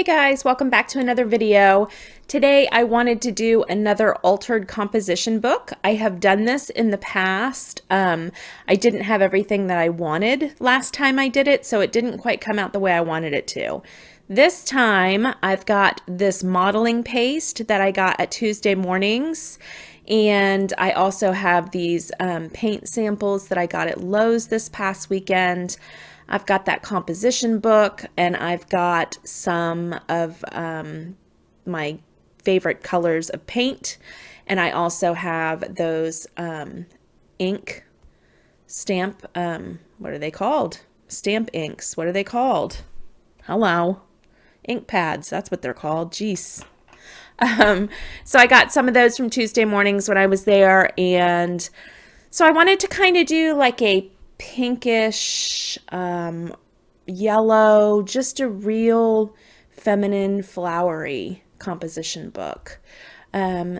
Hey guys, welcome back to another video. Today I wanted to do another altered composition book. I have done this in the past. I didn't have everything that I wanted last time I did it, so it didn't quite come out the way I wanted it to. This time I've got this modeling paste that I got at Tuesday mornings, and I also have these paint samples that I got at Lowe's this past weekend. I've got that composition book, and I've got some of my favorite colors of paint, and I also have those ink stamp, what are they called? Stamp inks. What are they called? Hello. Ink pads. That's what they're called. Jeez. So I got some of those from Tuesday mornings when I was there, and so I wanted to kind of do like a pinkish yellow, just a real feminine flowery composition book.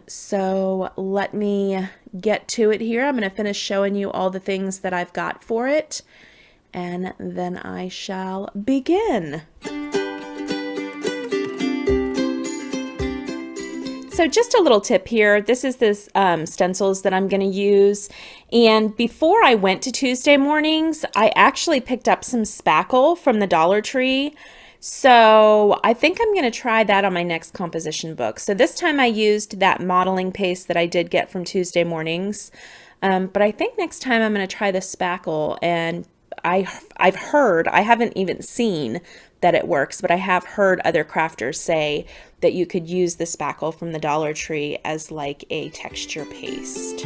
So let me get to it here. I'm going to finish showing you all the things that I've got for it, and then I shall begin. So just a little tip here. This is this stencils that I'm going to use. And before I went to Tuesday mornings, I actually picked up some spackle from the Dollar Tree. So I think I'm going to try that on my next composition book. So this time I used that modeling paste that I did get from Tuesday mornings. But I think next time I'm going to try the spackle. And I've heard, I haven't even seen that it works, but I have heard other crafters say that you could use the spackle from the Dollar Tree as like a texture paste.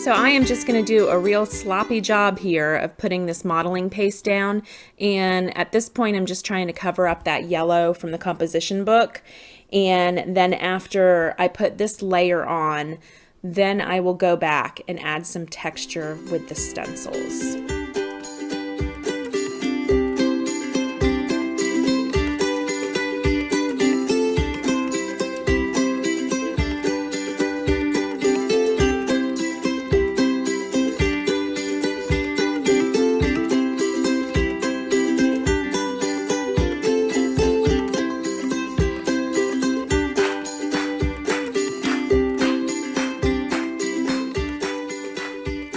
So I am just going to do a real sloppy job here of putting this modeling paste down, and at this point I'm just trying to cover up that yellow from the composition book. And then after I put this layer on, then I will go back and add some texture with the stencils.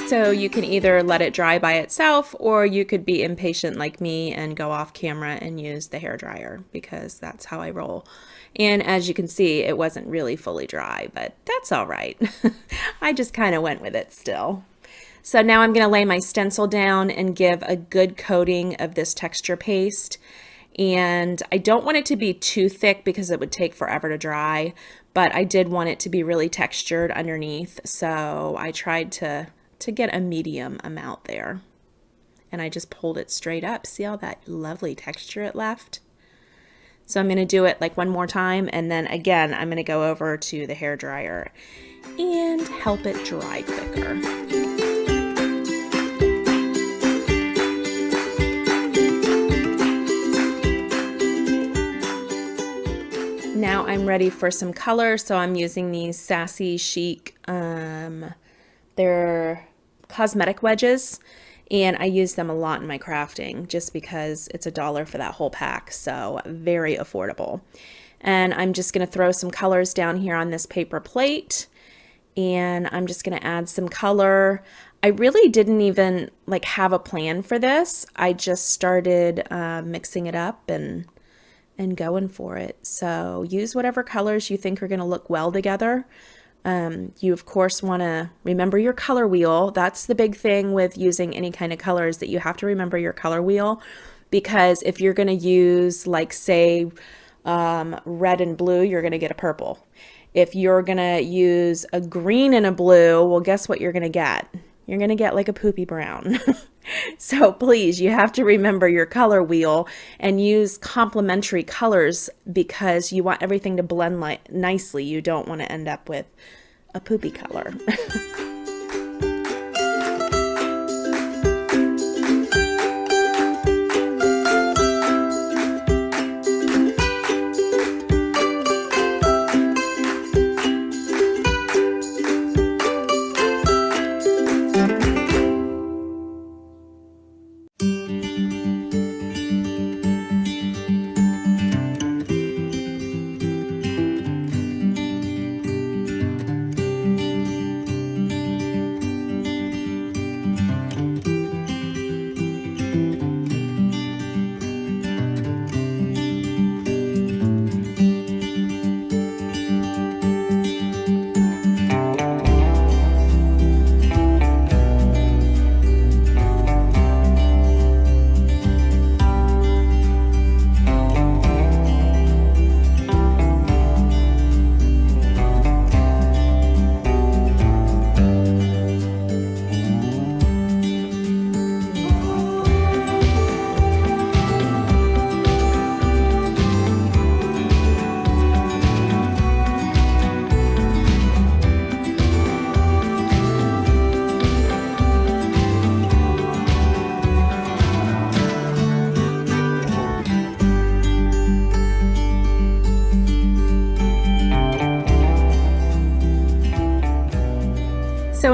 So you can either let it dry by itself, or you could be impatient like me and go off camera and use the hairdryer, because that's how I roll. And as you can see, it wasn't really fully dry, but that's all right. I just kind of went with it still. So now I'm going to lay my stencil down and give a good coating of this texture paste. And I don't want it to be too thick because it would take forever to dry, but I did want it to be really textured underneath. So I tried to get a medium amount there, and I just pulled it straight up. See all that lovely texture it left? So I'm going to do it like one more time, and then again I'm going to go over to the hairdryer and help it dry quicker. Now I'm ready for some color, so I'm using these Sassy Chic, they're cosmetic wedges, and I use them a lot in my crafting just because it's $1 for that whole pack, so very affordable. And I'm just going to throw some colors down here on this paper plate, and I'm just going to add some color. I really didn't even like have a plan for this. I just started mixing it up and going for it. So use whatever colors you think are going to look well together. You of course want to remember your color wheel. That's the big thing with using any kind of colors, that you have to remember your color wheel, because if you're going to use, like, say red and blue, you're going to get a purple. If you're going to use a green and a blue, well, guess what you're going to get? You're going to get like a poopy brown. So please, you have to remember your color wheel and use complementary colors, because you want everything to blend nicely. You don't want to end up with a poopy color.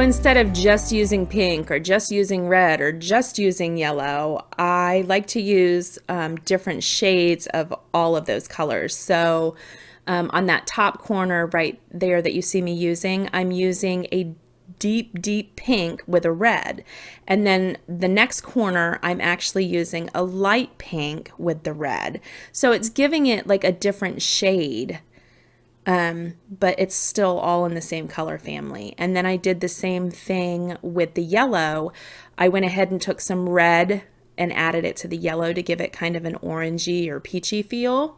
instead of just using pink or just using red or just using yellow, I like to use different shades of all of those colors. So on that top corner right there that you see me using, I'm using a deep pink with a red. And then the next corner, I'm actually using a light pink with the red. So it's giving it like a different shade. But it's still all in the same color family. And then I did the same thing with the yellow. I went ahead and took some red and added it to the yellow to give it kind of an orangey or peachy feel.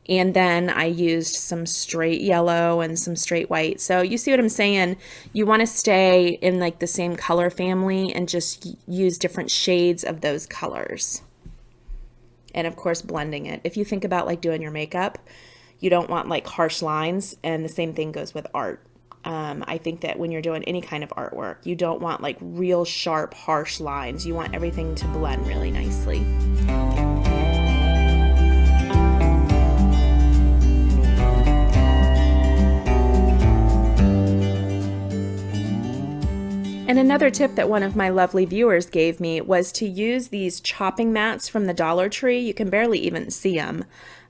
And then I used some straight yellow and some straight white. So you see what I'm saying? You want to stay in like the same color family and just use different shades of those colors. And of course, blending it. If you think about like doing your makeup, you don't want like harsh lines, and the same thing goes with art. I think that when you're doing any kind of artwork, you don't want like real sharp, harsh lines. You want everything to blend really nicely. And another tip that one of my lovely viewers gave me was to use these chopping mats from the Dollar Tree. You can barely even see them,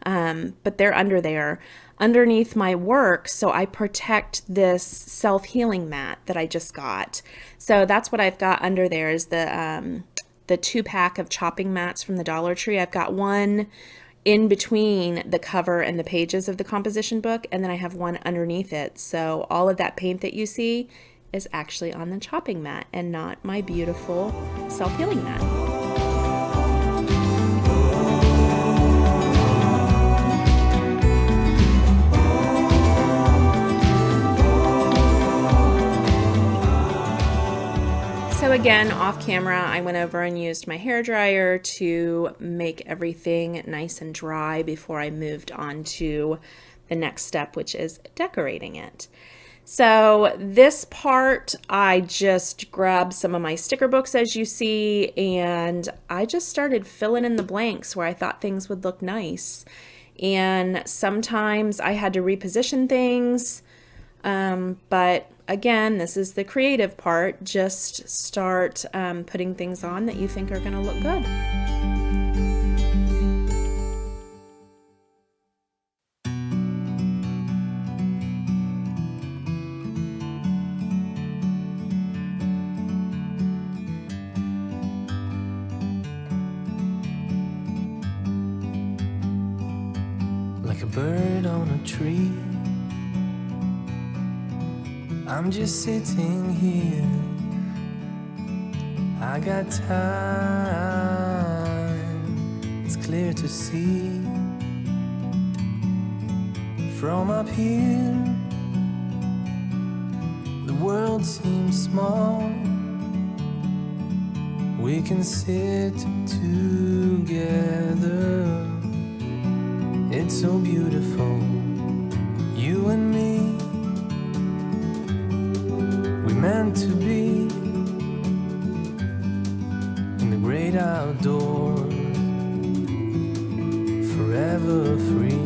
but they're under there, underneath my work, so I protect this self-healing mat that I just got. So that's what I've got under there is the 2-pack of chopping mats from the Dollar Tree. I've got one in between the cover and the pages of the composition book, and then I have one underneath it. So all of that paint that you see is actually on the chopping mat and not my beautiful self-healing mat. So again, off camera, I went over and used my hairdryer to make everything nice and dry before I moved on to the next step, which is decorating it. So this part, I just grabbed some of my sticker books as you see, and I just started filling in the blanks where I thought things would look nice. And sometimes I had to reposition things, but again, this is the creative part. Just start putting things on that you think are going to look good. Like a bird on a tree, I'm just sitting here. I got time, it's clear to see. From up here, the world seems small. We can sit together. It's so beautiful, you and me. We meant to be in the great outdoors, forever free.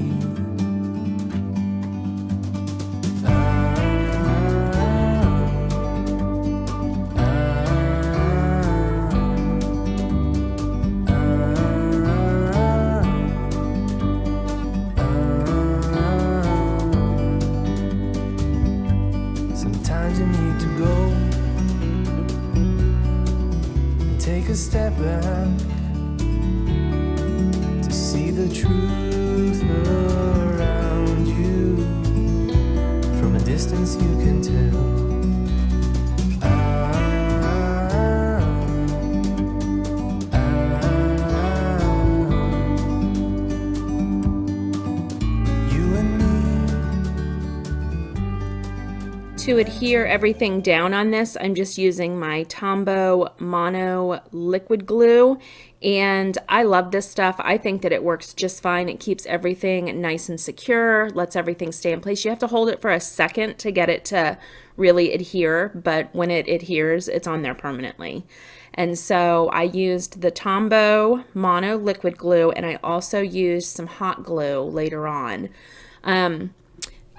Sometimes you need to go and take a step back to see the truth around you. From a distance you can tell. To adhere everything down on this, I'm just using my Tombow Mono liquid glue, and I love this stuff. I think that it works just fine. It keeps everything nice and secure, lets everything stay in place. You have to hold it for a second to get it to really adhere, but when it adheres, it's on there permanently. And so I used the Tombow Mono liquid glue, and I also used some hot glue later on.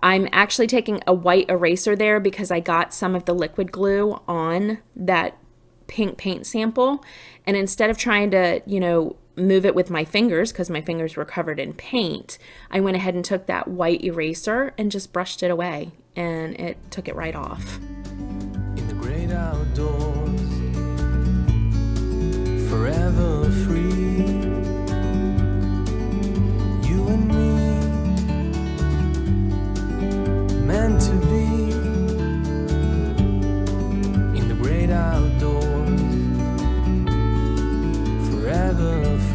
I'm actually taking a white eraser there because I got some of the liquid glue on that pink paint sample. And instead of trying to, move it with my fingers because my fingers were covered in paint, I went ahead and took that white eraser and just brushed it away, and it took it right off. In the great outdoors, forever free, you and me, meant to be. In the great outdoors, forever free.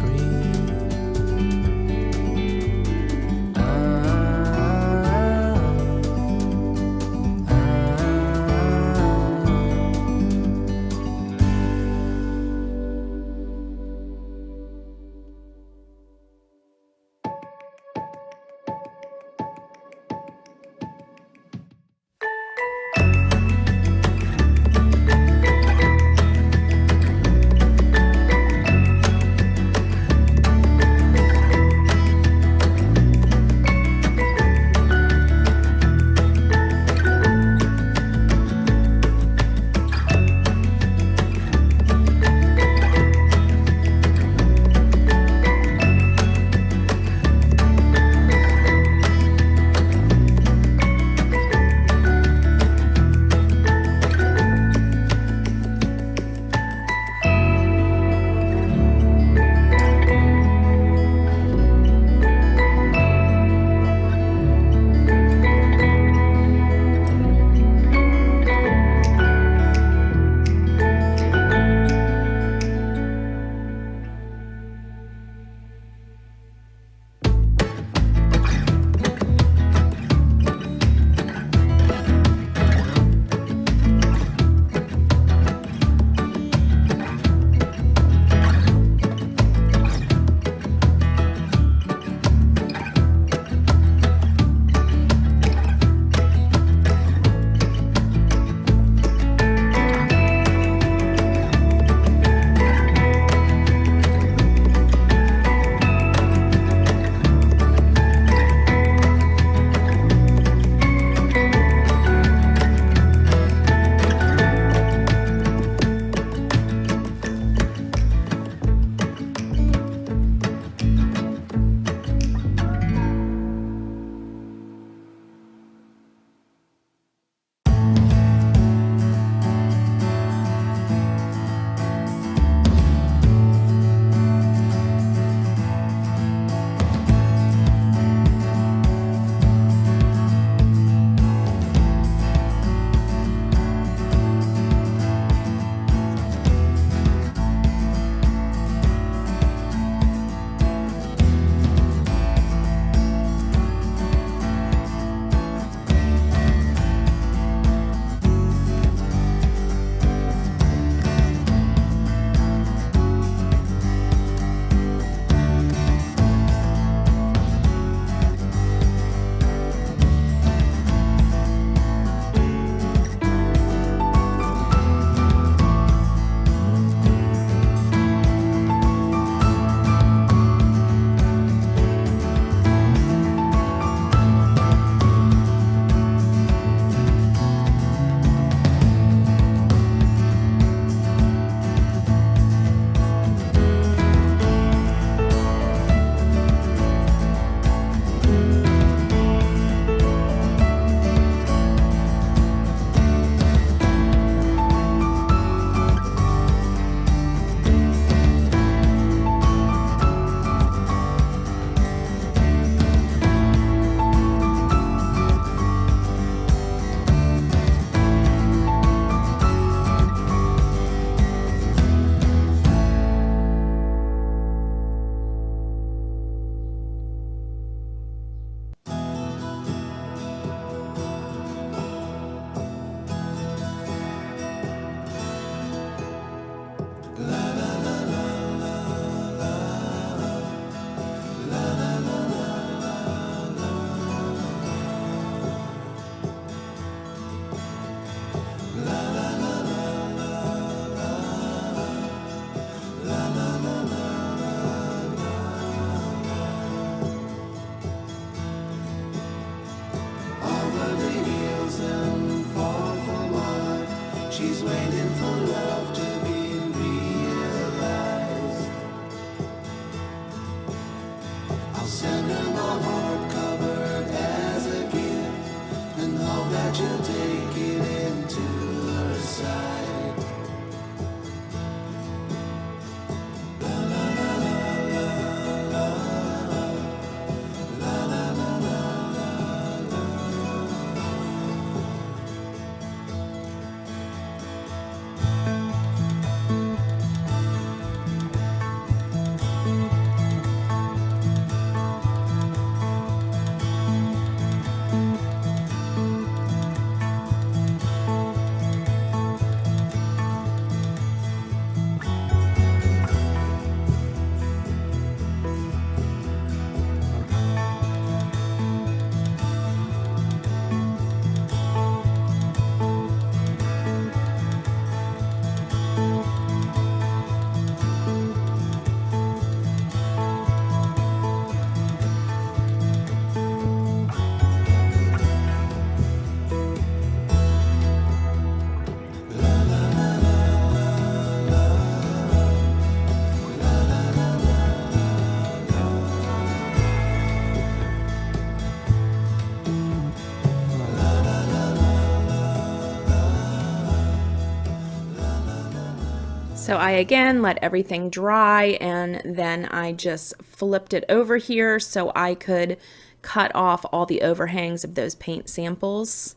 So I again let everything dry, and then I just flipped it over here so I could cut off all the overhangs of those paint samples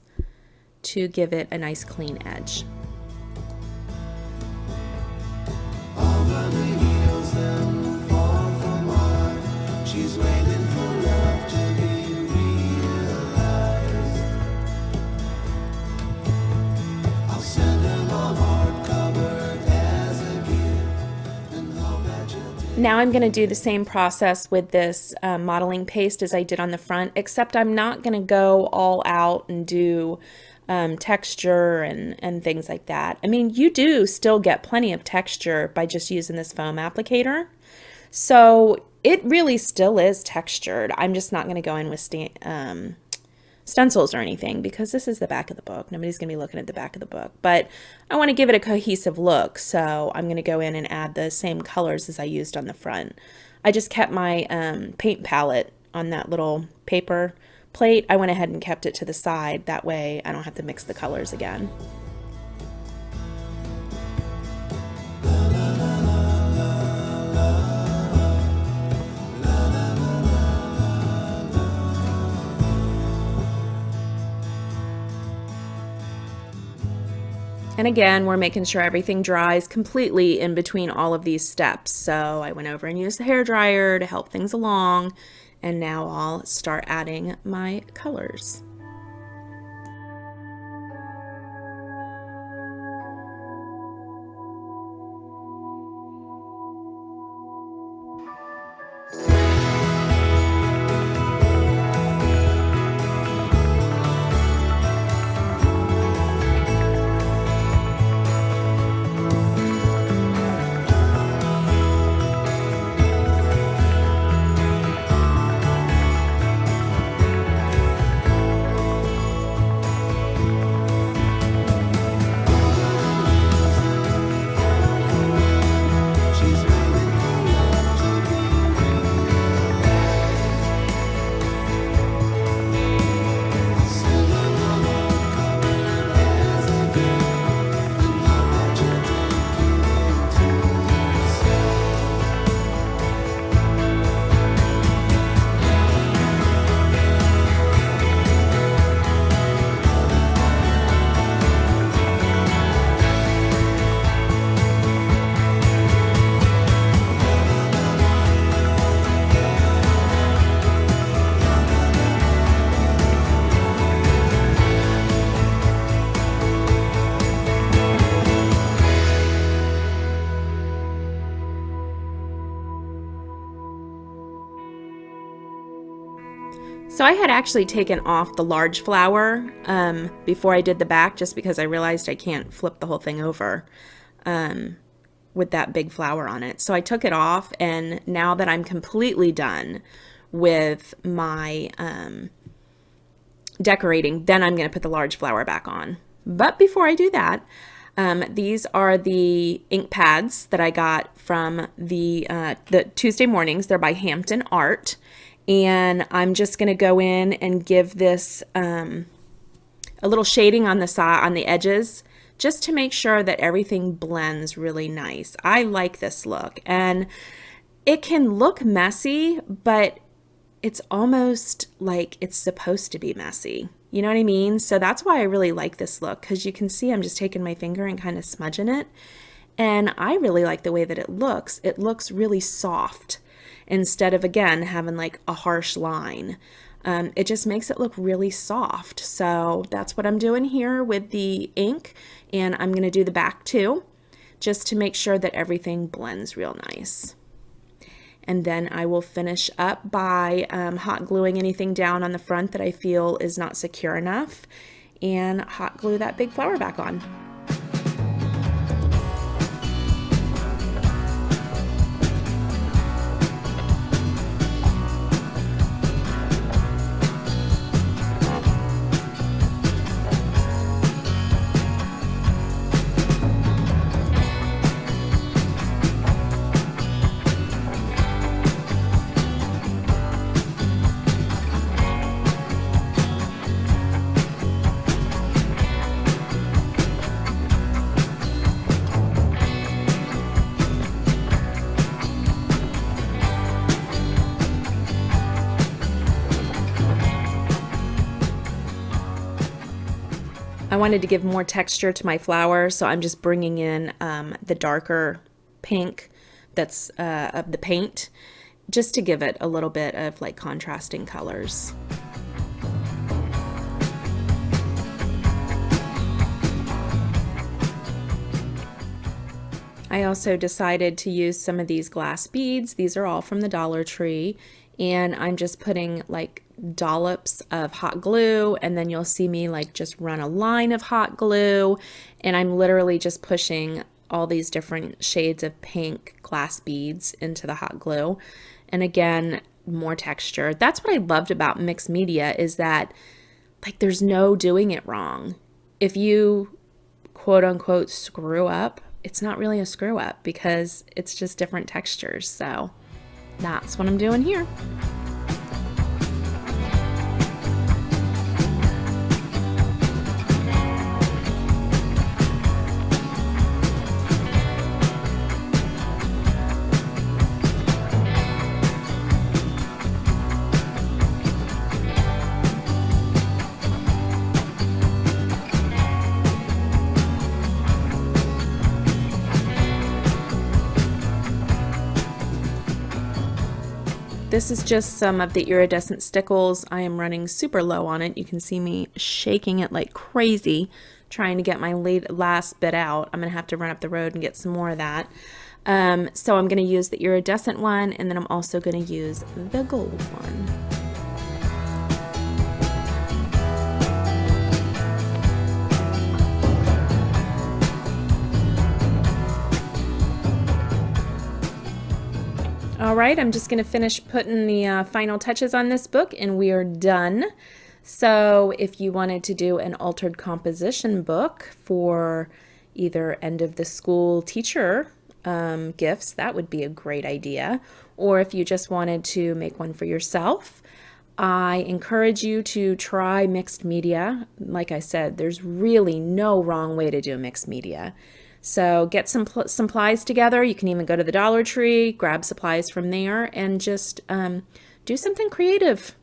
to give it a nice clean edge. Over the hills and far from mine, she's waiting for love to be realized. I'll send her my heart covered as a gift and hope that you'll take. Now I'm going to do the same process with this modeling paste as I did on the front, except I'm not going to go all out and do texture and things like that. I mean, you do still get plenty of texture by just using this foam applicator. So it really still is textured. I'm just not going to go in with stencils or anything because this is the back of the book. Nobody's going to be looking at the back of the book. But I want to give it a cohesive look, so I'm going to go in and add the same colors as I used on the front. I just kept my paint palette on that little paper plate. I went ahead and kept it to the side. That way I don't have to mix the colors again. And again, we're making sure everything dries completely in between all of these steps. So I went over and used the hairdryer to help things along. And now I'll start adding my colors. So I had actually taken off the large flower before I did the back just because I realized I can't flip the whole thing over with that big flower on it. So I took it off, and now that I'm completely done with my decorating, then I'm going to put the large flower back on. But before I do that, these are the ink pads that I got from the Tuesday mornings. They're by Hampton Art. And I'm just going to go in and give this a little shading on the side, on the edges, just to make sure that everything blends really nice. I like this look, and it can look messy, but it's almost like it's supposed to be messy. You know what I mean? So that's why I really like this look, because you can see I'm just taking my finger and kind of smudging it. And I really like the way that it looks. It looks really soft, instead of, again, having like a harsh line. It just makes it look really soft. So that's what I'm doing here with the ink, and I'm going to do the back too, just to make sure that everything blends real nice. And then I will finish up by hot gluing anything down on the front that I feel is not secure enough, and hot glue that big flower back on. wanted to give more texture to my flower, so I'm just bringing in the darker pink that's of the paint, just to give it a little bit of like contrasting colors. I also decided to use some of these glass beads. These are all from the Dollar Tree, and I'm just putting like dollops of hot glue, and then you'll see me like just run a line of hot glue, and I'm literally just pushing all these different shades of pink glass beads into the hot glue. And again, more texture. That's what I loved about mixed media, is that like there's no doing it wrong. If you quote unquote screw up, it's not really a screw up because it's just different textures. So that's what I'm doing here. This is just some of the iridescent stickles. I am running super low on it. You can see me shaking it like crazy, trying to get my last bit out. I'm gonna have to run up the road and get some more of that. So I'm gonna use the iridescent one, and then I'm also gonna use the gold one. All right, I'm just going to finish putting the final touches on this book, and we are done. So if you wanted to do an altered composition book for either end of the school teacher gifts, that would be a great idea. Or if you just wanted to make one for yourself, I encourage you to try mixed media. Like I said, there's really no wrong way to do mixed media. So get some supplies together. You can even go to the Dollar Tree, grab supplies from there, and just do something creative.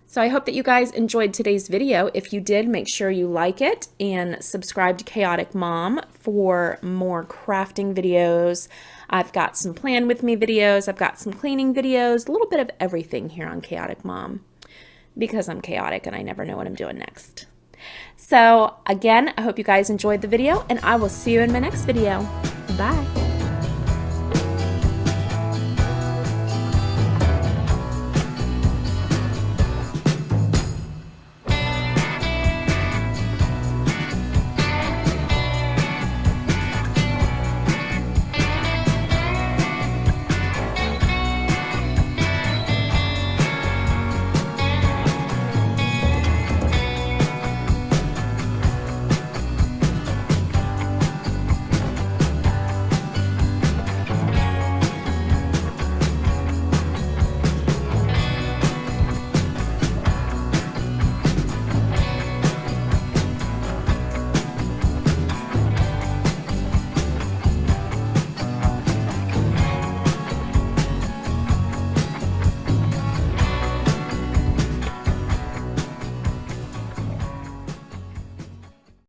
So I hope that you guys enjoyed today's video. If you did, make sure you like it and subscribe to Chaotic Mom for more crafting videos. I've got some plan with me videos. I've got some cleaning videos, a little bit of everything here on Chaotic Mom, because I'm chaotic and I never know what I'm doing next. So again, I hope you guys enjoyed the video, and I will see you in my next video. Bye.